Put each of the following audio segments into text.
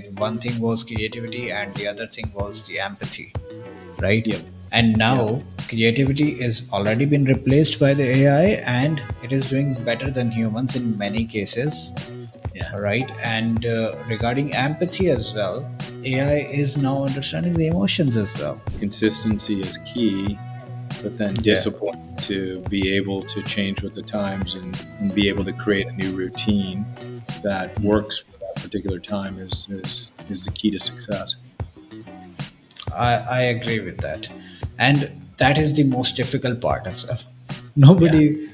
Like one thing was creativity and the other thing was the empathy, right? Yep. And Yep. now creativity is already been replaced by the AI, and it is doing better than humans in many cases, Yeah. right? And regarding empathy as well, AI is now understanding the emotions as well. Consistency is key, but then Yeah. discipline to be able to change with the times and be able to create a new routine that works for that particular time is the key to success. I agree with that. And that is the most difficult part as well. Yeah. Nobody,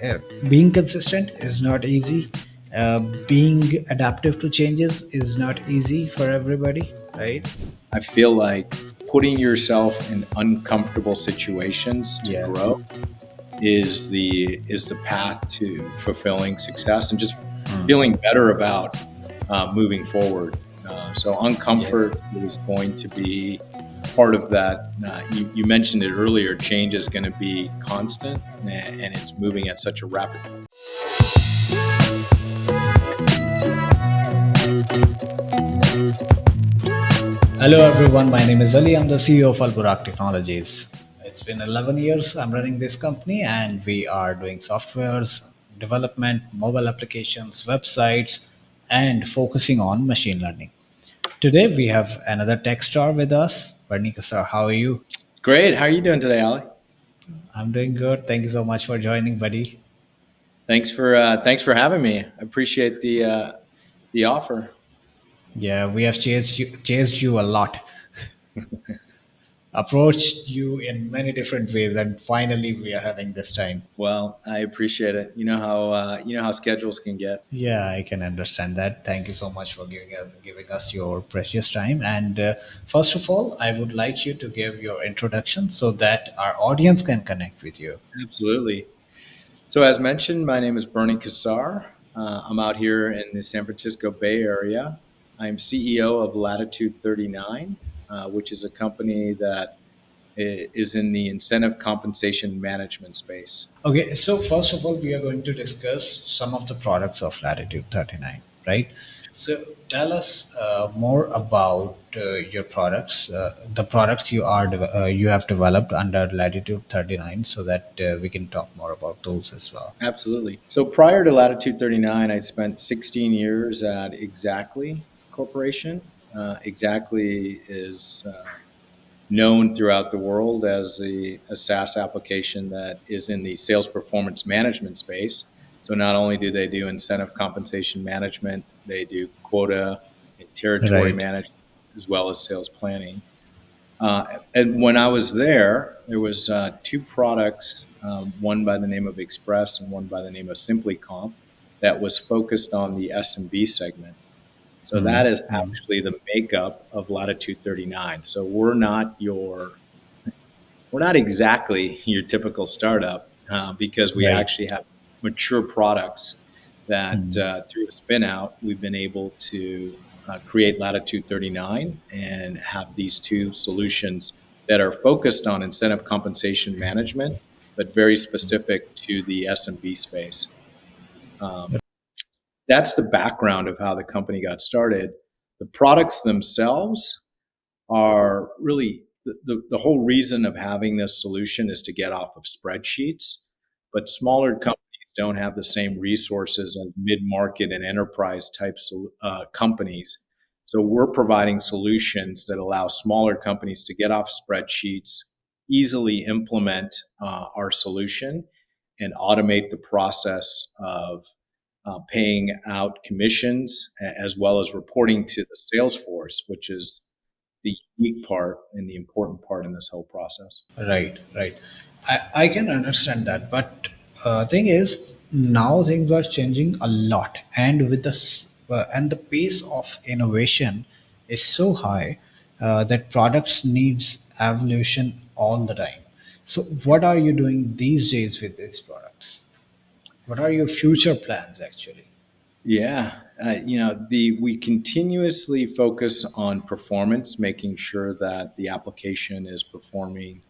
uh, being consistent is not easy. Being adaptive to changes is not easy for everybody, right? I feel like putting yourself in uncomfortable situations to Yeah. grow is the path to fulfilling success and just feeling better about moving forward. So Yeah. uncomfort is going to be part of that. You mentioned it earlier. Change is going to be constant, and it's moving at such a rapid pace. Hello, everyone. My name is Ali. I'm the CEO of Al-Burraq Technologies. It's been 11 years I'm running this company, and we are doing softwares, development, mobile applications, websites, and focusing on machine learning. Today, we have another tech star with us, Bernie Kassar. How are you? Great. How are you doing today, Ali? I'm doing good. Thank you so much for joining, buddy. Thanks for having me. I appreciate the offer. Yeah, we have chased you a lot, approached you in many different ways, and finally, we are having this time. Well, I appreciate it. You know how schedules can get. Yeah, I can understand that. Thank you so much for giving us your precious time. And first of all, I would like you to give your introduction so that our audience can connect with you. Absolutely. So, as mentioned, my name is Bernie Kassar. I'm out here in the San Francisco Bay Area. I'm CEO of Latitude 39, which is a company that is in the incentive compensation management space. Okay, so first of all, we are going to discuss some of the products of Latitude 39, right? So tell us more about your products, the products you have developed under Latitude 39, so that we can talk more about those as well. Absolutely. So, prior to Latitude 39, I spent 16 years at Exactly Corporation. Exactly is known throughout the world as a SaaS application that is in the sales performance management space. So not only do they do incentive compensation management, they do quota and territory Right. management as well as sales planning. And when I was there, there was two products, one by the name of Express and one by the name of Simply Comp, that was focused on the SMB segment. So that is actually the makeup of Latitude 39. So we're not exactly your typical startup because we Right. actually have mature products that through a spin out we've been able to create Latitude 39 and have these two solutions that are focused on incentive compensation management, but very specific to the SMB space. Um, that's the background of how the company got started. The products themselves are really the whole reason of having this solution is to get off of spreadsheets, but smaller companies don't have the same resources as mid-market and enterprise types companies. So we're providing solutions that allow smaller companies to get off spreadsheets, easily implement our solution, and automate the process of paying out commissions as well as reporting to the sales force, which is the unique part and the important part in this whole process. Right, right. I can understand that, but thing is, now things are changing a lot, and with and the pace of innovation is so high that products needs evolution all the time. So, what are you doing these days with these products? What are your future plans, actually? Yeah, the we continuously focus on performance, making sure that the application is performing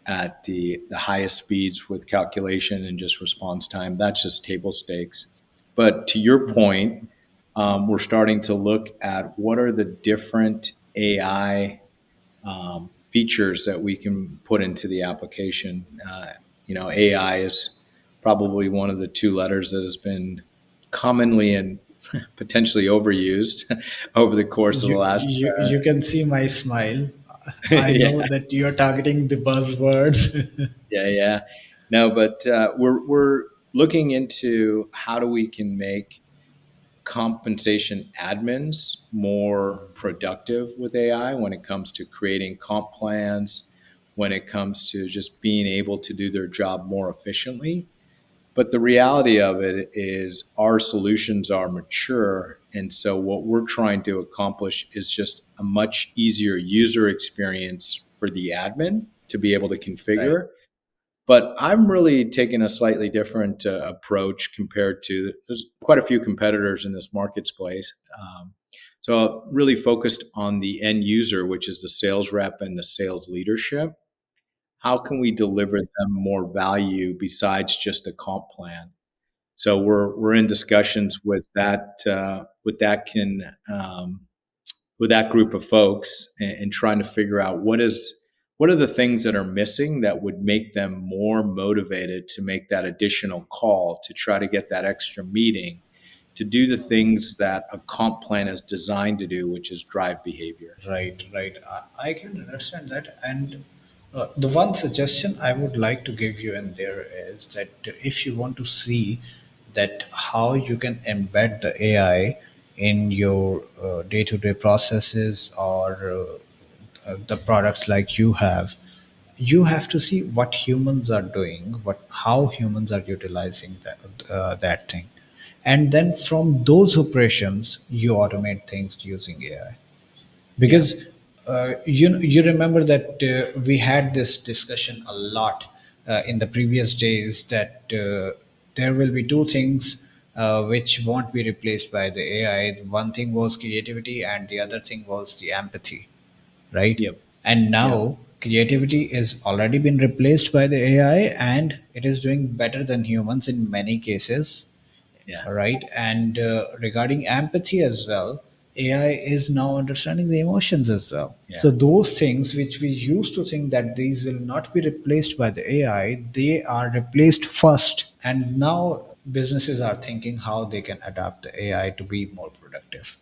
at the highest speeds with calculation and just response time. That's just table stakes. But to your point, we're starting to look at what are the different AI features that we can put into the application. AI is probably one of the two letters that has been commonly and potentially overused over the course of the last. You can see my smile. I Yeah, know that you're targeting the buzzwords. yeah, yeah. No, but we're looking into how do we can make compensation admins more productive with AI when it comes to creating comp plans, when it comes to just being able to do their job more efficiently. But the reality of it is our solutions are mature. And so what we're trying to accomplish is just a much easier user experience for the admin to be able to Right. configure. But I'm really taking a slightly different approach compared to, there's quite a few competitors in this marketplace. So really focused on the end user, which is the sales rep and the sales leadership. How can we deliver them more value besides just a comp plan? So we're in discussions with that group of folks, and trying to figure out what are the things that are missing that would make them more motivated to make that additional call, to try to get that extra meeting, to do the things that a comp plan is designed to do, which is drive behavior. Right, right. I can understand that. And the one suggestion I would like to give you in there is that if you want to see that how you can embed the AI in your day-to-day processes or the products like you have to see what humans are doing, what how humans are utilizing that thing, and then from those operations you automate things using AI. Yeah, Because you remember that we had this discussion a lot in the previous days that there will be two things which won't be replaced by the AI. One thing was creativity and the other thing was the empathy, right? yep, And yep, now creativity is already been replaced by the AI and it is doing better than humans in many cases, yeah, right? And regarding empathy as well, AI is now understanding the emotions as well. yeah, So those things which we used to think that these will not be replaced by the AI, they are replaced first. And now businesses are thinking how they can adapt the AI to be more productive,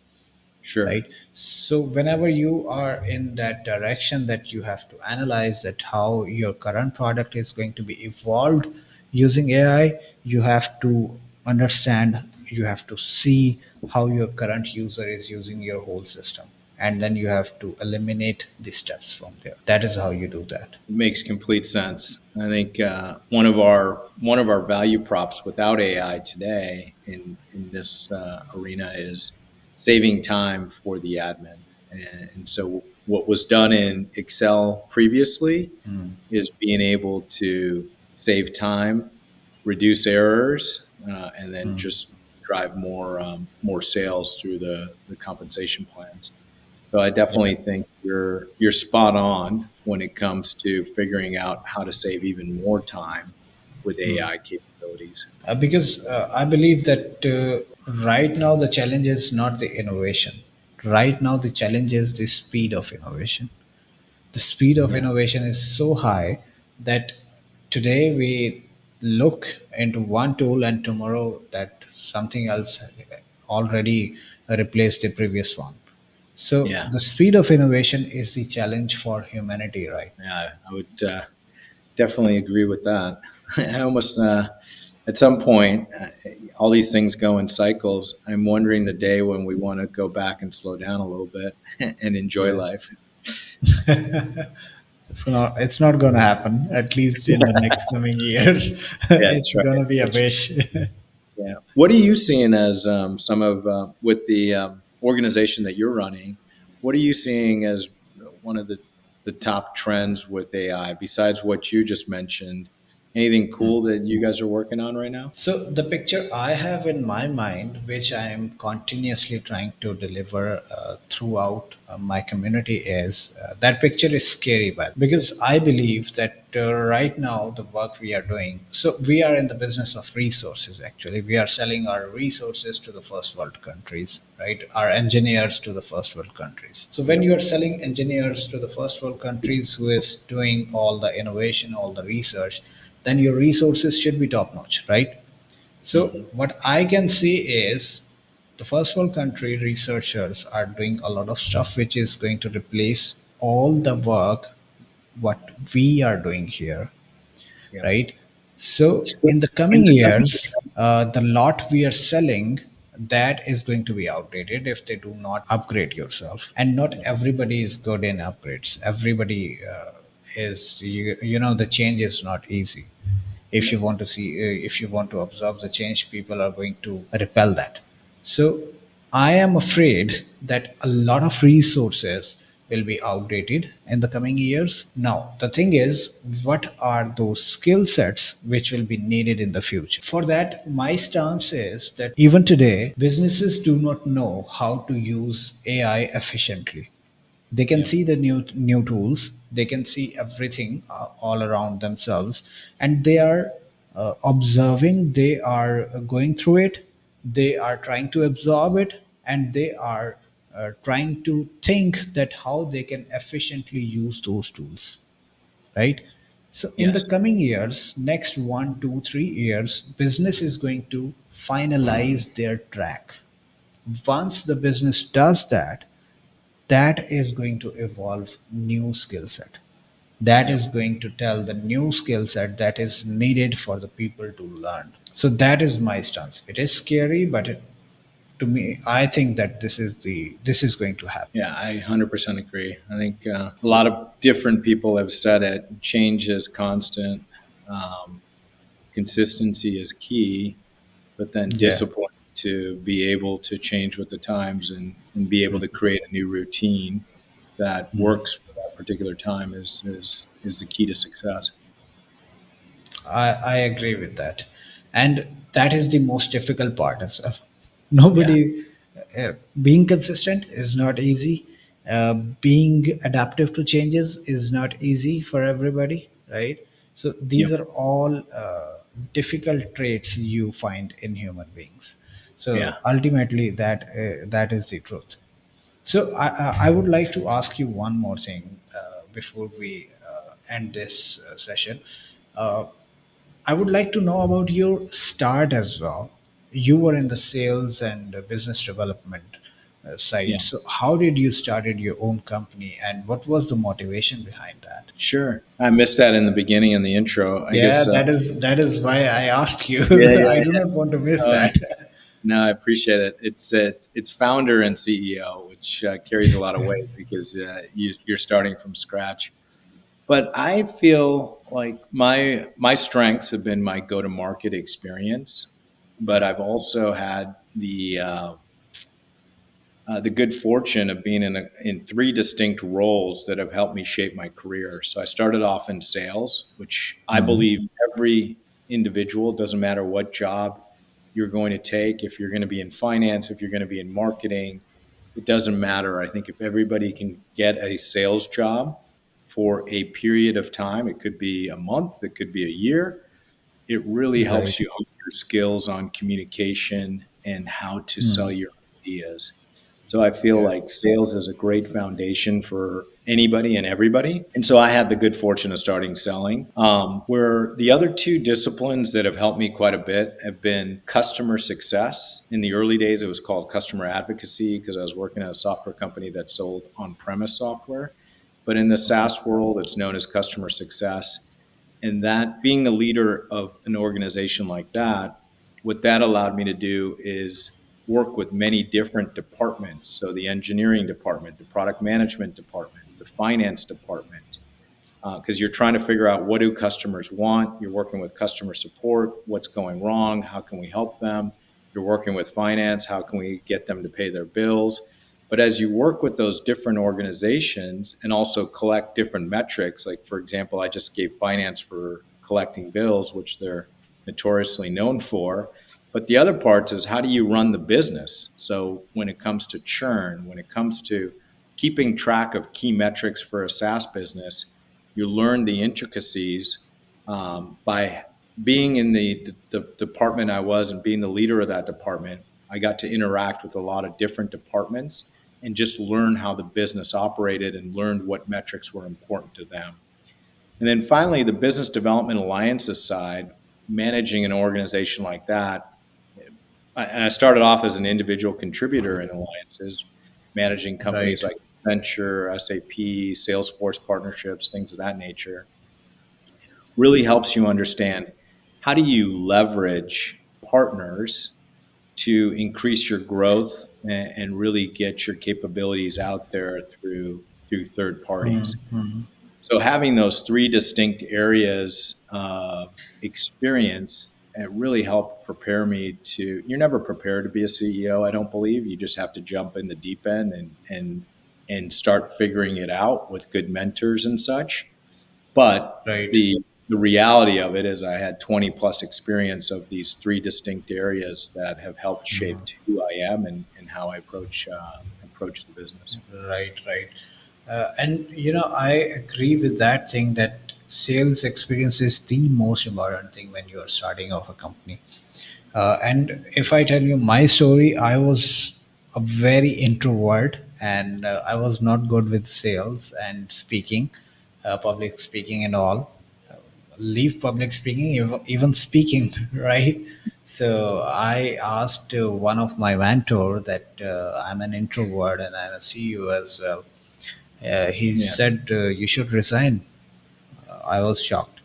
sure. right? So whenever you are in that direction that you have to analyze that how your current product is going to be evolved using AI, you have to understand, you have to see how your current user is using your whole system, and then you have to eliminate the steps from there. That is how you do that. It makes complete sense. I think one of our value props without AI today in this arena is saving time for the admin. And so what was done in Excel previously is being able to save time, reduce errors, and then just drive more sales through the compensation plans. So I Yeah. definitely think you're spot on when it comes to figuring out how to save even more time with AI capabilities. Because I believe that right now the challenge is not the innovation. Right now the challenge is the speed of innovation. The speed of Yeah, innovation is so high that today we look into one tool and tomorrow that something else already replaced the previous one. So yeah, the speed of innovation is the challenge for humanity, right? yeah. I would definitely agree with that. I almost at some point, all these things go in cycles. I'm wondering the day when we want to go back and slow down a little bit and enjoy Yeah. life. It's not gonna happen, at least in the next coming years. Yeah, that's It's right. gonna be a wish. Yeah. What are you seeing as some of with the organization that you're running? What are you seeing as one of the top trends with AI besides what you just mentioned Anything cool that you guys are working on right now? So the picture I have in my mind, which I am continuously trying to deliver throughout my community, is that picture is scary, but because I believe that right now the work we are doing. So we are in the business of resources. Actually, we are selling our resources to the first world countries, right? Our engineers to the first world countries. So when Yep. you are selling engineers to the first world countries, who is doing all the innovation, all the research, then your resources should be top notch, right? So Hmm. what I can see is the first world country researchers are doing a lot of stuff which is going to replace all the work what we are doing here, Yep. right? So So in the in coming the coming years, the lot we are selling, that is going to be outdated if they do not upgrade yourself. And not everybody is good in upgrades. Everybody is, the change is not easy. If you want to see, if you want to observe the change, people are going to repel that. So I am afraid that a lot of resources will be outdated in the coming years. Now, the thing is, what are those skill sets which will be needed in the future? For that, my stance is that even today, businesses do not know how to use AI efficiently. They can Yep. see the new tools, they can see everything all around themselves, and they are observing, they are going through it, they are trying to absorb it, and they are trying to think that how they can efficiently use those tools, right? So in the Yes. coming years, next 1 2 3 years, business is going to finalize their track. Once the business does that, that is going to evolve new skill set, that is Yep. going to tell the new skill set that is needed for the people to learn. So that is my stance. It is scary, but to me, I think that this is going to happen. Yeah, I 100% agree. I think a lot of different people have said it. Change is constant. Um, Consistency is key, but then Yeah. discipline to be able to change with the times and be able to create a new routine that works for that particular time is the key to success. I agree with that. And that is the most difficult part as well. Yeah. Nobody, being consistent is not easy. Being adaptive to changes is not easy for everybody, right? So these Yep. are all difficult traits you find in human beings. So Yeah. ultimately, that is the truth. So I would like to ask you one more thing before we end this session. Uh, I would like to know about your start as well. You were in the sales and business development side. Yeah. So how did you started your own company, and what was the motivation behind that? Sure. I missed that in the beginning in the intro. I Yeah, guess. that is why I asked you. Yeah. Yeah. I do not want to miss Oh, that. no, I appreciate it. It's founder and CEO, which carries a lot of weight because you're starting from scratch. But I feel like my strengths have been my go to market experience, but I've also had the good fortune of being in three distinct roles that have helped me shape my career. So I started off in sales, which I believe every individual, doesn't matter what job you're going to take, if you're going to be in finance, if you're going to be in marketing, it doesn't matter. I think if everybody can get a sales job for a period of time, it could be a month, it could be a year, it really helps Right. you hone your skills on communication and how to sell your ideas. So I feel Yeah. like sales is a great foundation for anybody and everybody. And so I had the good fortune of starting selling. Where the other two disciplines that have helped me quite a bit have been customer success. In the early days, it was called customer advocacy because I was working at a software company that sold on premise software. But in the SaaS world, it's known as customer success. And that being the leader of an organization like that, what that allowed me to do is work with many different departments. So the engineering department, the product management department, the finance department, because you're trying to figure out what do customers want. You're working with customer support, what's going wrong, how can we help them? You're working with finance, how can we get them to pay their bills? But as you work with those different organizations and also collect different metrics, like for example, I just gave finance for collecting bills, which they're notoriously known for. But the other part is, how do you run the business? So when it comes to churn, when it comes to keeping track of key metrics for a SaaS business, you learn the intricacies by being in the department I was and being the leader of that department. I got to interact with a lot of different departments and just learn how the business operated and learned what metrics were important to them. And then finally, the business development alliances side, managing an organization like that. I started off as an individual contributor in alliances, managing companies Right. like Venture, SAP, Salesforce partnerships, things of that nature. Really helps you understand, how do you leverage partners to increase your growth and really get your capabilities out there through third parties. So having those three distinct areas of experience, it really helped prepare me to. You're never prepared to be a CEO, I don't believe. You just have to jump in the deep end and start figuring it out with good mentors and such. But Right. the reality of it is, I had 20 plus experience of these three distinct areas that have helped shape who I am and how I approach the business. Right, right. And I agree with that thing that sales experience is the most important thing when you are starting off a company. And if I tell you my story, I was a very introvert, and I was not good with sales and speaking, public speaking, and all. Leave public speaking, even speaking, right? So I asked one of my mentor that I'm an introvert and I'm a CEO as well. He Yeah. said, you should resign. I was shocked.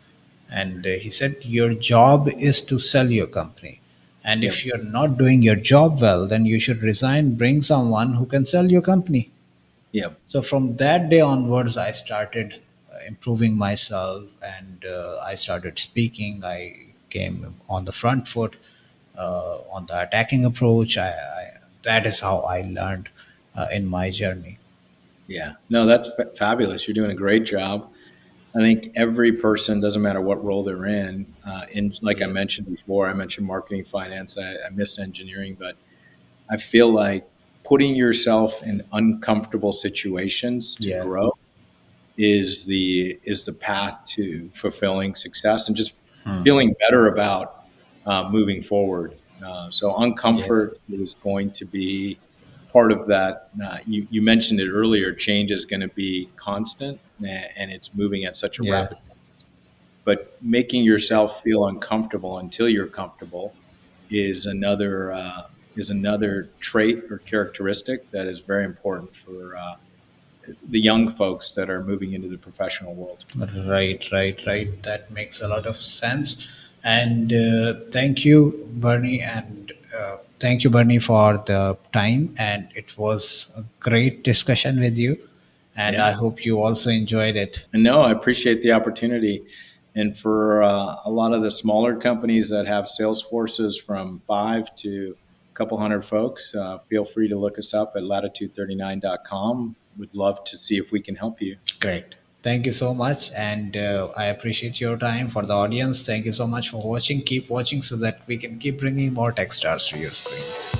And he said, your job is to sell your company. And if Yep. you're not doing your job well, then you should resign, bring someone who can sell your company. Yep. So from that day onwards, I started improving myself, and I started speaking. I came on the front foot, on the attacking approach. That is how I learned in my journey. Yeah. No, that's fabulous. You're doing a great job. I think every person, doesn't matter what role they're in like I Yeah. mentioned before, I mentioned marketing, finance, I miss engineering, but I feel like putting yourself in uncomfortable situations to Yeah. grow is the path to fulfilling success and just feeling better about moving forward. So Yeah. uncomfort is going to be part of that. You mentioned it earlier. Change is going to be constant, and it's moving at such a Yeah. rapid. But making yourself feel uncomfortable until you're comfortable is another trait or characteristic that is very important for the young folks that are moving into the professional world. Right, right, right. That makes a lot of sense. And thank you, Bernie, and thank you, Bernie, for the time. And it was a great discussion with you. And I Yeah. hope you also enjoyed it. And no, I appreciate the opportunity. And for a lot of the smaller companies that have sales forces from 5 to a couple hundred folks, feel free to look us up at latitude39.com. Would love to see if we can help you. Great. Thank you so much. And I appreciate your time. For the audience, thank you so much for watching. Keep watching so that we can keep bringing more tech stars to your screens.